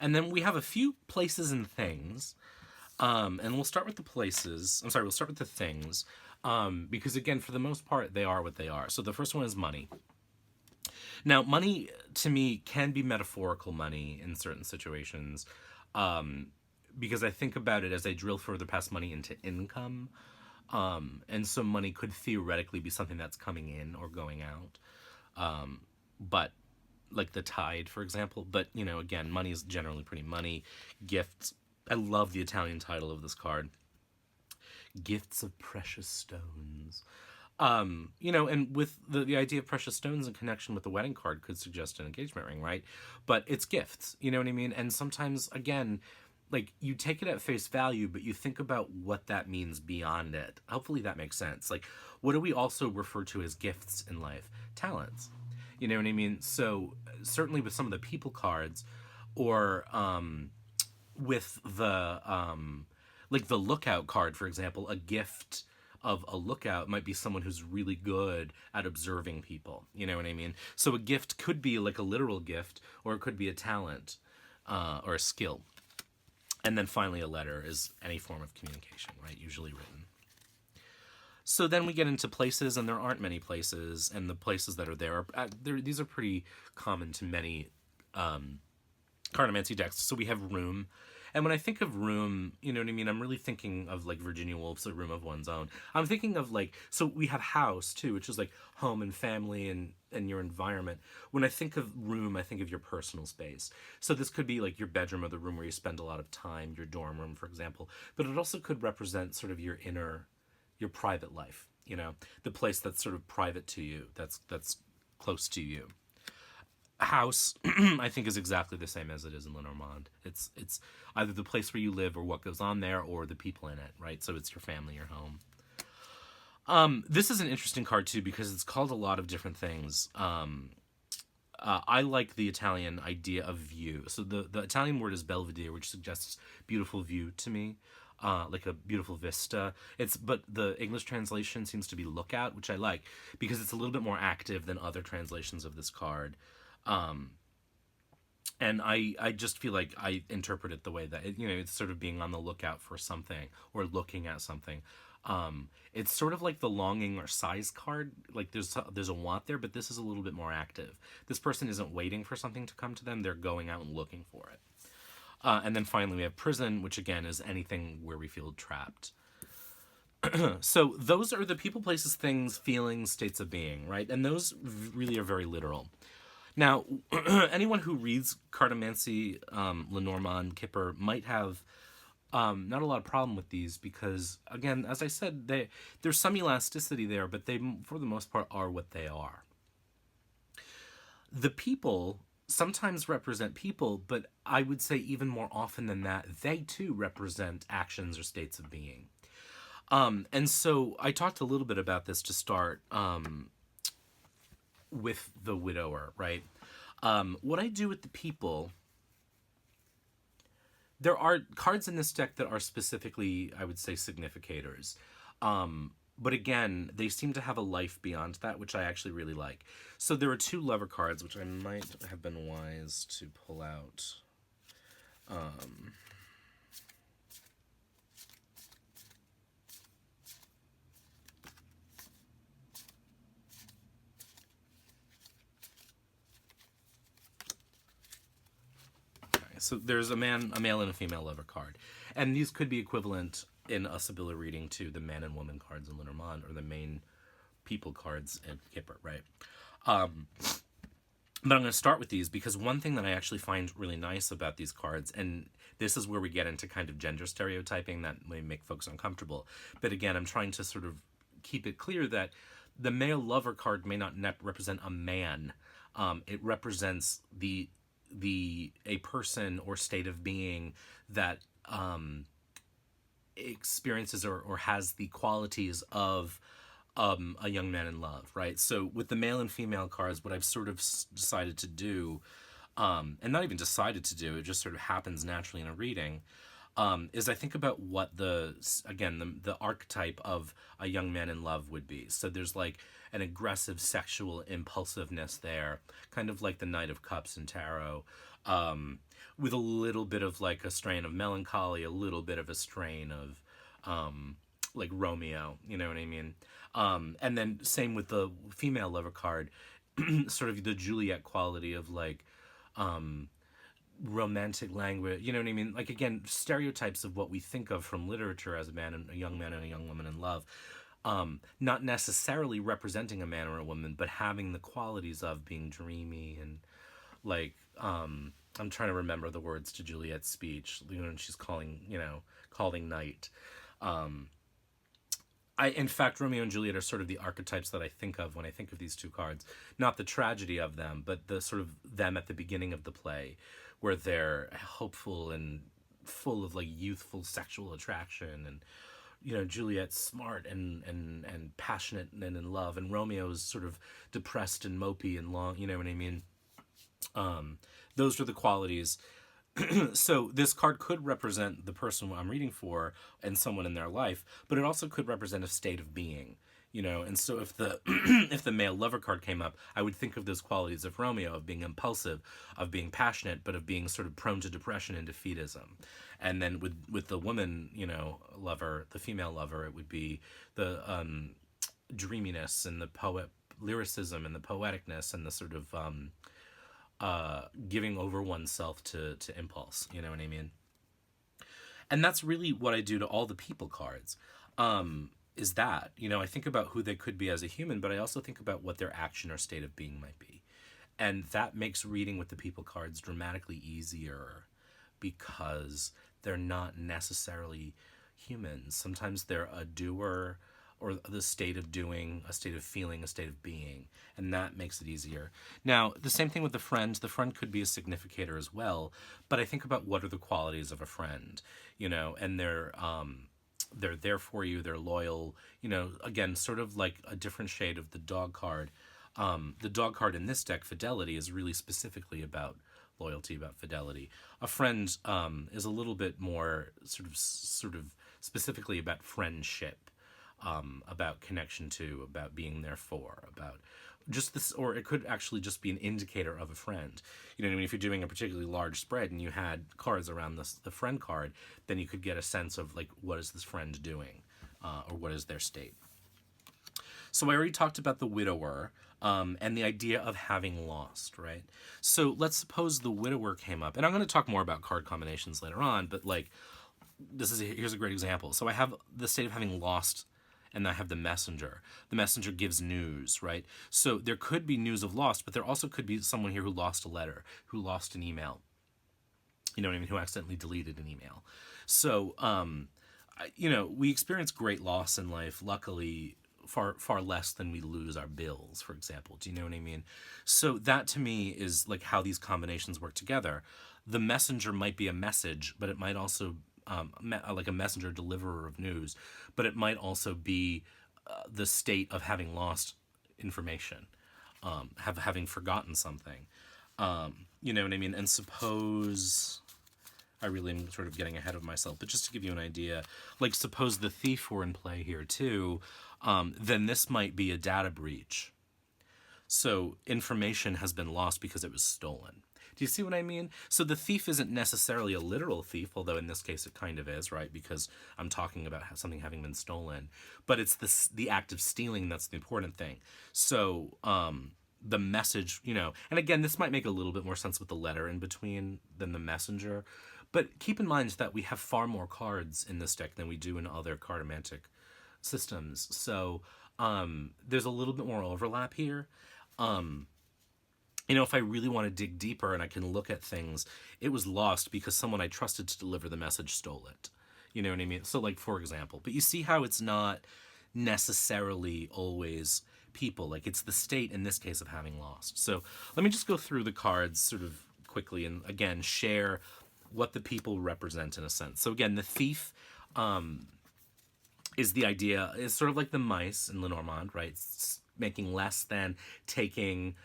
And then we have a few places and things. And we'll start with the places. I'm sorry, we'll start with the things. Because again, for the most part, they are what they are. So the first one is money. Now, money to me can be metaphorical money in certain situations. Because I think about it as I drill further past money into income. And so money could theoretically be something that's coming in or going out. But like the tide, for example. But, you know, again, money is generally pretty money. Gifts. I love the Italian title of this card. Gifts of precious stones. You know, and with the idea of precious stones in connection with the wedding card could suggest an engagement ring, right? But it's gifts, you know what I mean? And sometimes, again, like you take it at face value, but you think about what that means beyond it. Hopefully that makes sense. Like, what do we also refer to as gifts in life? Talents. You know what I mean? So certainly with some of the people cards, or with the like the lookout card, for example, a gift of a lookout might be someone who's really good at observing people. You know what I mean? So a gift could be like a literal gift, or it could be a talent or a skill. And then finally, a letter is any form of communication, right? Usually written. So then we get into places, and there aren't many places, and the places that are there, these are pretty common to many cartomancy decks. So we have room. And when I think of room, you know what I mean? I'm really thinking of like Virginia Woolf's A Room of One's Own. I'm thinking of like, so we have house too, which is like home and family and your environment. When I think of room, I think of your personal space. So this could be like your bedroom or the room where you spend a lot of time, your dorm room, for example. But it also could represent sort of your inner, your private life, you know, the place that's sort of private to you, that's close to you. House, I think, is exactly the same as it is in Lenormand. It's either the place where you live or what goes on there or the people in it, right? So it's your family, your home. This is an interesting card too because it's called a lot of different things. I like the Italian idea of view. So the Italian word is belvedere, which suggests beautiful view to me. Like a beautiful vista. But the English translation seems to be lookout, which I like because it's a little bit more active than other translations of this card. And I just feel like I interpret it the way that, you know, it's sort of being on the lookout for something or looking at something. It's sort of like the longing or size card. Like there's a want there, but this is a little bit more active. This person isn't waiting for something to come to them. They're going out and looking for it. And then finally we have prison, which again is anything where we feel trapped. So those are the people, places, things, feelings, states of being, right? And those really are very literal. Now, anyone who reads Cartomancy, Lenormand, Kipper might have not a lot of problem with these because, again, as I said, there's some elasticity there, but they, for the most part, are what they are. The people sometimes represent people, but I would say even more often than that, they too represent actions or states of being. And so I talked a little bit about this to start with the widower, right? What I do with the people, there are cards in this deck that are specifically, I would say, significators. But again, they seem to have a life beyond that, which I actually really like. So there are two lover cards, which I might have been wise to pull out. So there's a male and a female lover card. And these could be equivalent in a Sibilla reading to the man and woman cards in Lenormand or the main people cards in Kipper, right? But I'm going to start with these because one thing that I actually find really nice about these cards, and this is where we get into kind of gender stereotyping that may make folks uncomfortable. But again, I'm trying to sort of keep it clear that the male lover card may not represent a man. It represents a person or state of being that experiences or has the qualities of a young man in love, right? So with the male and female cards, what I've sort of decided to do, and not even decided to do, it just sort of happens naturally in a reading, is I think about what the archetype of a young man in love would be. So there's like an aggressive sexual impulsiveness there, kind of like the Knight of Cups in tarot, with a little bit of like a strain of melancholy, a little bit of a strain of like Romeo, you know what I mean? And then same with the female lover card, sort of the Juliet quality of like romantic language, you know what I mean? Like again, stereotypes of what we think of from literature as a young man and a young woman in love. Not necessarily representing a man or a woman, but having the qualities of being dreamy and like I'm trying to remember the words to Juliet's speech, you know, when she's calling night. In fact, Romeo and Juliet are sort of the archetypes that I think of when I think of these two cards. Not the tragedy of them, but the sort of them at the beginning of the play, where they're hopeful and full of like youthful sexual attraction, and you know, Juliet's smart and passionate and in love, and Romeo's sort of depressed and mopey and long. You know what I mean? Those are the qualities. So this card could represent the person I'm reading for and someone in their life, but it also could represent a state of being, you know. And so if the if the male lover card came up, I would think of those qualities of Romeo, of being impulsive, of being passionate, but of being sort of prone to depression and defeatism. And then with the woman, you know, lover, the female lover, it would be the dreaminess and the lyricism and the poeticness and the sort of giving over oneself to impulse, you know what I mean? And that's really what I do to all the people cards, is that, you know, I think about who they could be as a human, but I also think about what their action or state of being might be. And that makes reading with the people cards dramatically easier because they're not necessarily humans. Sometimes they're a doer or the state of doing, a state of feeling, a state of being, and that makes it easier. Now, the same thing with the friend. The friend could be a significator as well, but I think about what are the qualities of a friend, you know, and they're there for you, they're loyal, you know, again, sort of like a different shade of the dog card. The dog card in this deck, Fidelity, is really specifically about loyalty, about fidelity. A friend is a little bit more sort of specifically about friendship. About connection to, about being there for, about just this, or it could actually just be an indicator of a friend. You know what I mean? If you're doing a particularly large spread and you had cards around the friend card, then you could get a sense of like, what is this friend doing, or what is their state. So I already talked about the widower, and the idea of having lost, right? So let's suppose the widower came up, and I'm going to talk more about card combinations later on, but like, here's a great example. So I have the state of having lost, and I have the messenger. The messenger gives news, right? So there could be news of lost, but there also could be someone here who lost a letter, who lost an email. You know what I mean? Who accidentally deleted an email. So, you know, we experience great loss in life, luckily, far less than we lose our bills, for example. Do you know what I mean? So that to me is like how these combinations work together. The messenger might be a message, but it might also like a messenger deliverer of news, but it might also be the state of having lost information, having forgotten something. You know what I mean? And suppose, I really am sort of getting ahead of myself, but just to give you an idea, like suppose the thief were in play here too, then this might be a data breach. So information has been lost because it was stolen. Do you see what I mean? So the thief isn't necessarily a literal thief, although in this case it kind of is, right? Because I'm talking about something having been stolen. But it's the act of stealing that's the important thing. So the message, you know, and again, this might make a little bit more sense with the letter in between than the messenger. But keep in mind that we have far more cards in this deck than we do in other cartomantic systems. So there's a little bit more overlap here. You know, if I really want to dig deeper and I can look at things, it was lost because someone I trusted to deliver the message stole it. You know what I mean? So like, for example, but you see how it's not necessarily always people, like it's the state in this case of having lost. So let me just go through the cards sort of quickly and again, share what the people represent in a sense. So again, the thief, is the idea, is sort of like the mice in Lenormand, right? Making less than, taking,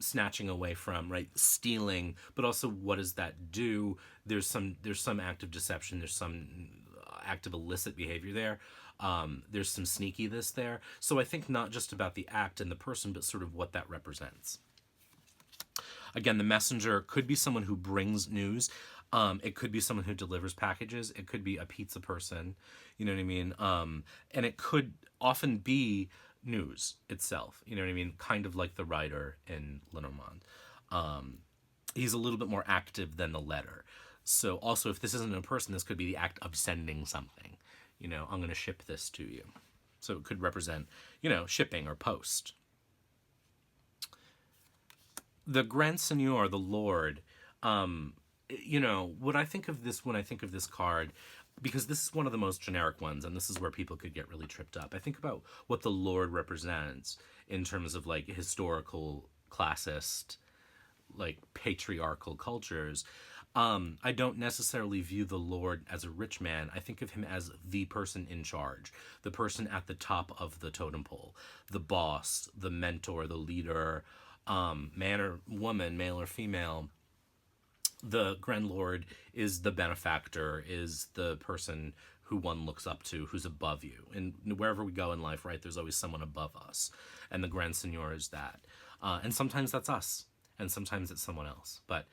snatching away from, right? Stealing, but also what does that do? There's some act of deception. There's some act of illicit behavior there. There's some sneakiness there. So I think not just about the act and the person, but sort of what that represents. Again, the messenger could be someone who brings news. It could be someone who delivers packages. It could be a pizza person. You know what I mean? And it could often be news itself. You know what I mean? Kind of like the writer in Lenormand. He's a little bit more active than the letter. So also, if this isn't a person, this could be the act of sending something. You know, I'm going to ship this to you. So it could represent, shipping or post. The Grand Seigneur, the Lord, what I think of this when I think of this card, because this is one of the most generic ones, and this is where people could get really tripped up. I think about what the Lord represents in terms of like historical, classist, like patriarchal cultures. I don't necessarily view the Lord as a rich man. I think of him as the person in charge, the person at the top of the totem pole, the boss, the mentor, the leader, man or woman, male or female. The Grand Lord is the benefactor, is the person who one looks up to, who's above you. And wherever we go in life, right, there's always someone above us. And the Grand Seigneur is that. And sometimes that's us, and sometimes it's someone else. But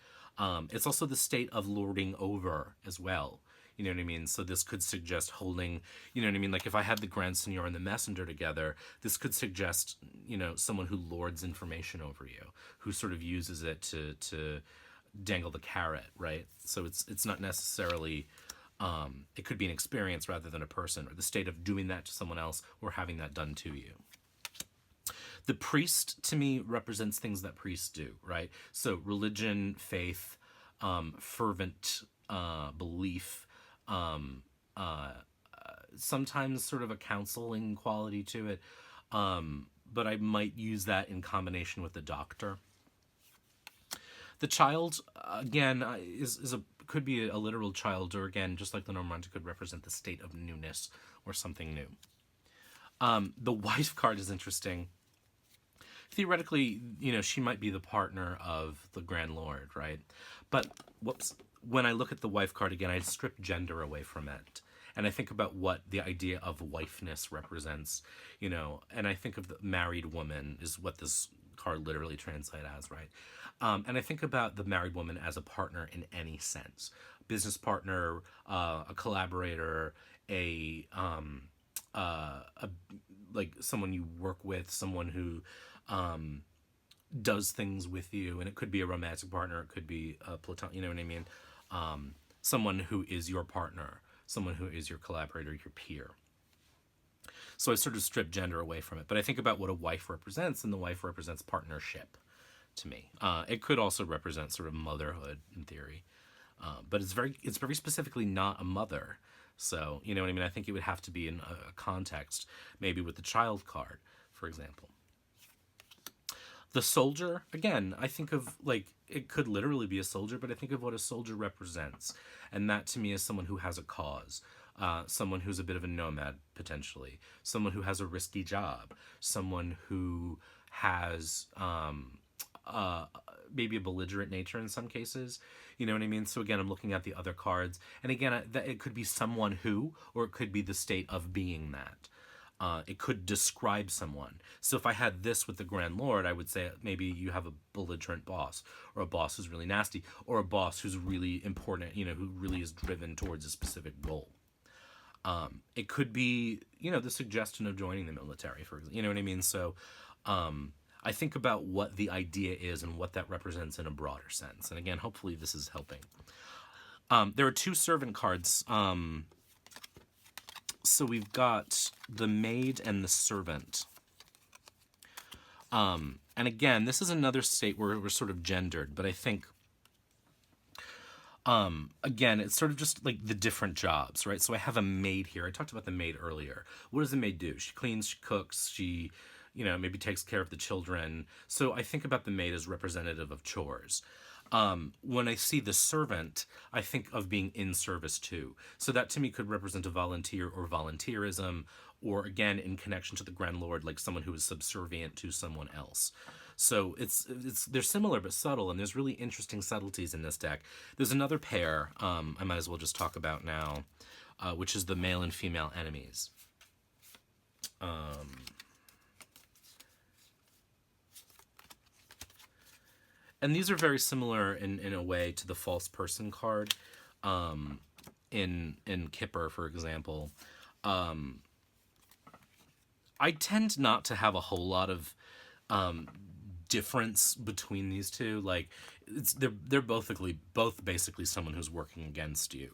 it's also the state of lording over as well. You know what I mean? So this could suggest holding, you know what I mean? Like if I had the Grand Seigneur and the Messenger together, this could suggest, someone who lords information over you, who sort of uses it to dangle the carrot, right? So it's not necessarily, it could be an experience rather than a person, or the state of doing that to someone else or having that done to you. The priest, to me, represents things that priests do, right? So religion, faith, fervent belief, sometimes sort of a counseling quality to it, but I might use that in combination with the doctor. The child, again, could be a literal child, or again, just like the Normand, could represent the state of newness or something new. The wife card is interesting. Theoretically, she might be the partner of the Grand Lord, right? But when I look at the wife card again, I strip gender away from it. And I think about what the idea of wifeness represents, and I think of the married woman is what this card literally translates as, right? And I think about the married woman as a partner in any sense. Business partner, a collaborator, like someone you work with, someone who does things with you, and it could be a romantic partner, it could be a platonic, you know what I mean? Someone who is your partner, someone who is your collaborator, your peer. So I sort of strip gender away from it, but I think about what a wife represents, and the wife represents partnership to me. It could also represent sort of motherhood in theory, but it's very specifically not a mother. So, you know what I mean? I think it would have to be in a context, maybe with the child card, for example. The soldier, again, I think of, like, it could literally be a soldier, but I think of what a soldier represents. And that to me is someone who has a cause, someone who's a bit of a nomad, potentially, someone who has a risky job, someone who has maybe a belligerent nature in some cases. You know what I mean? So again, I'm looking at the other cards. And again, it could be someone who, or it could be the state of being that. It could describe someone. So if I had this with the Grand Lord, I would say maybe you have a belligerent boss, or a boss who's really nasty, or a boss who's really important, who really is driven towards a specific goal. It could be, the suggestion of joining the military, for example. You know what I mean? So I think about what the idea is and what that represents in a broader sense. And again, hopefully this is helping. There are two servant cards. So we've got the maid and the servant. And again, this is another state where we're sort of gendered, but I think, again, it's sort of just like the different jobs, right? So I have a maid here. I talked about the maid earlier. What does the maid do? She cleans, she cooks, she, maybe takes care of the children. So I think about the maid as representative of chores. When I see the servant, I think of being in service too. So that to me could represent a volunteer or volunteerism, or again, in connection to the Grand Lord, like someone who is subservient to someone else. So they're similar but subtle, and there's really interesting subtleties in this deck. There's another pair I might as well just talk about now, which is the male and female enemies. And these are very similar in a way to the false person card. In Kipper, for example, I tend not to have a whole lot of difference between these two. Like, they're both basically someone who's working against you.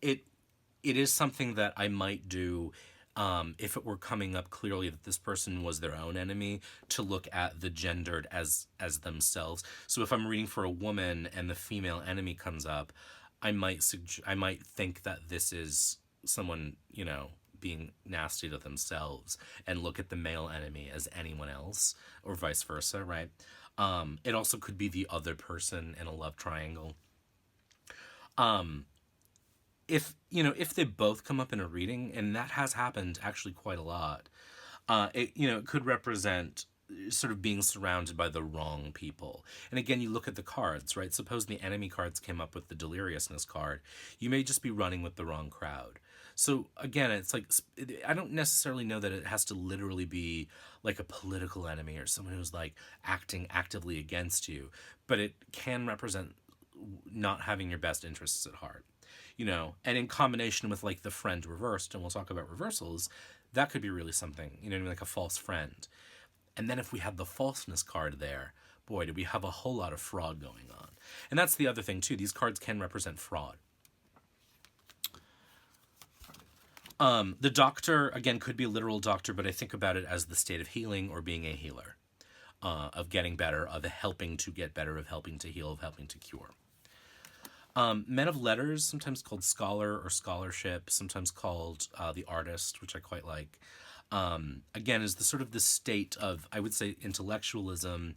It is something that I might do if it were coming up clearly that this person was their own enemy, to look at the gendered as themselves. So if I'm reading for a woman and the female enemy comes up, I might think that this is someone, being nasty to themselves, and look at the male enemy as anyone else, or vice versa, right? It also could be the other person in a love triangle. If they both come up in a reading, and that has happened actually quite a lot, it could represent sort of being surrounded by the wrong people. And again, you look at the cards, right? Suppose the enemy cards came up with the deliriousness card. You may just be running with the wrong crowd. So again, it's like, I don't necessarily know that it has to literally be like a political enemy or someone who's like acting actively against you, but it can represent not having your best interests at heart. And in combination with like the friend reversed, and we'll talk about reversals, that could be really something, like a false friend. And then if we had the falseness card there, boy, do we have a whole lot of fraud going on. And that's the other thing too, these cards can represent fraud. The doctor, again, could be a literal doctor, but I think about it as the state of healing or being a healer, of getting better, of helping to get better, of helping to heal, of helping to cure. Men of letters, sometimes called scholar or scholarship, sometimes called the artist, which I quite like. Again, is the sort of the state of, I would say, intellectualism,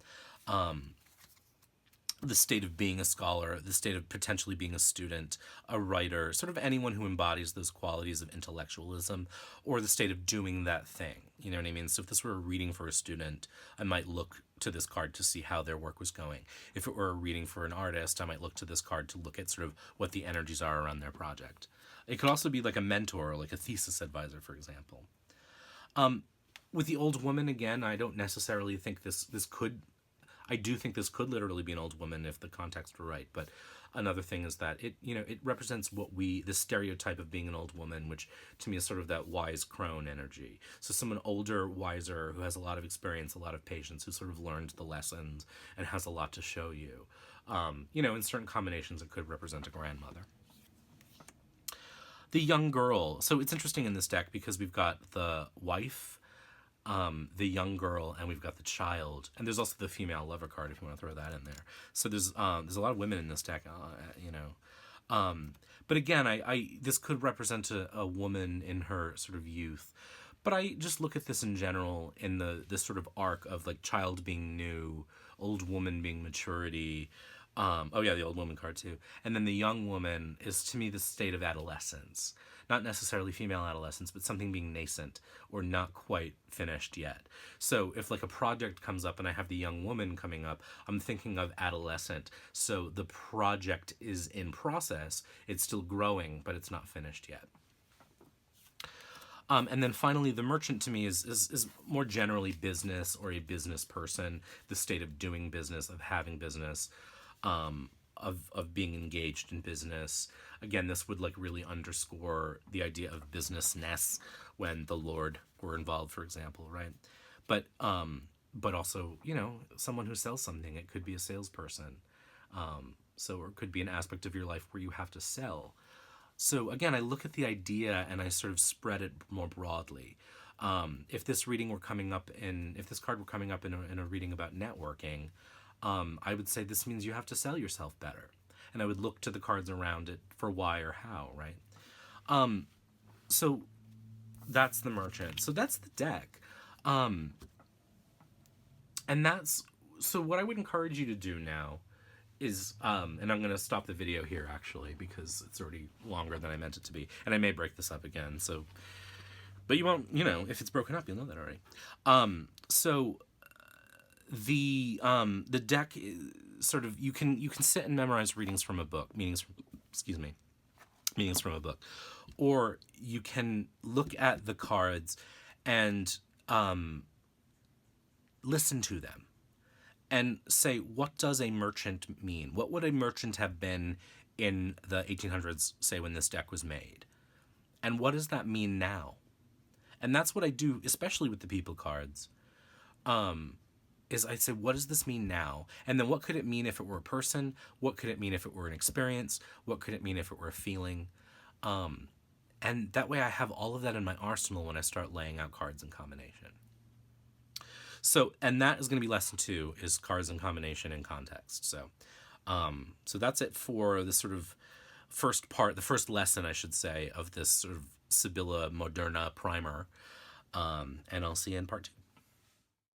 the state of being a scholar, the state of potentially being a student, a writer, sort of anyone who embodies those qualities of intellectualism, or the state of doing that thing. You know what I mean? So if this were a reading for a student, I might look to this card to see how their work was going. If it were a reading for an artist, I might look to this card to look at sort of what the energies are around their project. It could also be like a mentor, like a thesis advisor, for example. With the old woman, again, I don't necessarily think I do think this could literally be an old woman if the context were right, but another thing is that it represents the stereotype of being an old woman, which to me is sort of that wise crone energy. So someone older, wiser, who has a lot of experience, a lot of patience, who sort of learned the lessons and has a lot to show you. In certain combinations, it could represent a grandmother. The young girl. So it's interesting in this deck because we've got the wife, the young girl, and we've got the child, and there's also the female lover card if you want to throw that in there. So there's a lot of women in this deck, but again, I this could represent a woman in her sort of youth, but I just look at this in general in this sort of arc of like child being new, old woman being maturity. The old woman card too, and then the young woman is to me the state of adolescence. Not necessarily female adolescence, but something being nascent or not quite finished yet. So if like a project comes up and I have the young woman coming up, I'm thinking of adolescent. So the project is in process. It's still growing, but it's not finished yet. And then finally, the merchant to me is more generally business or a business person, the state of doing business, of having business, of being engaged in business. Again, this would like really underscore the idea of businessness when the Lord were involved, for example, right? But also, someone who sells something. It could be a salesperson. Or it could be an aspect of your life where you have to sell. So again, I look at the idea and I sort of spread it more broadly. If this card were coming up in a reading about networking, I would say this means you have to sell yourself better. And I would look to the cards around it for why or how, right? So that's the merchant. So that's the deck. And so what I would encourage you to do now is, and I'm going to stop the video here actually, because it's already longer than I meant it to be. And I may break this up again. But you won't, if it's broken up, you'll know that already. The deck sort of, you can sit and memorize readings from a book, excuse me, meanings from a book, or you can look at the cards and listen to them and say, what does a merchant mean? What would a merchant have been in the 1800s, say, when this deck was made? And what does that mean now? And that's what I do, especially with the people cards, is I say, what does this mean now? And then what could it mean if it were a person? What could it mean if it were an experience? What could it mean if it were a feeling? And that way I have all of that in my arsenal when I start laying out cards in combination. So, and that is going to be lesson 2, is cards in combination and context. So, so that's it for the sort of first part, the first lesson, I should say, of this sort of Sibilla Moderna primer. And I'll see you in part 2.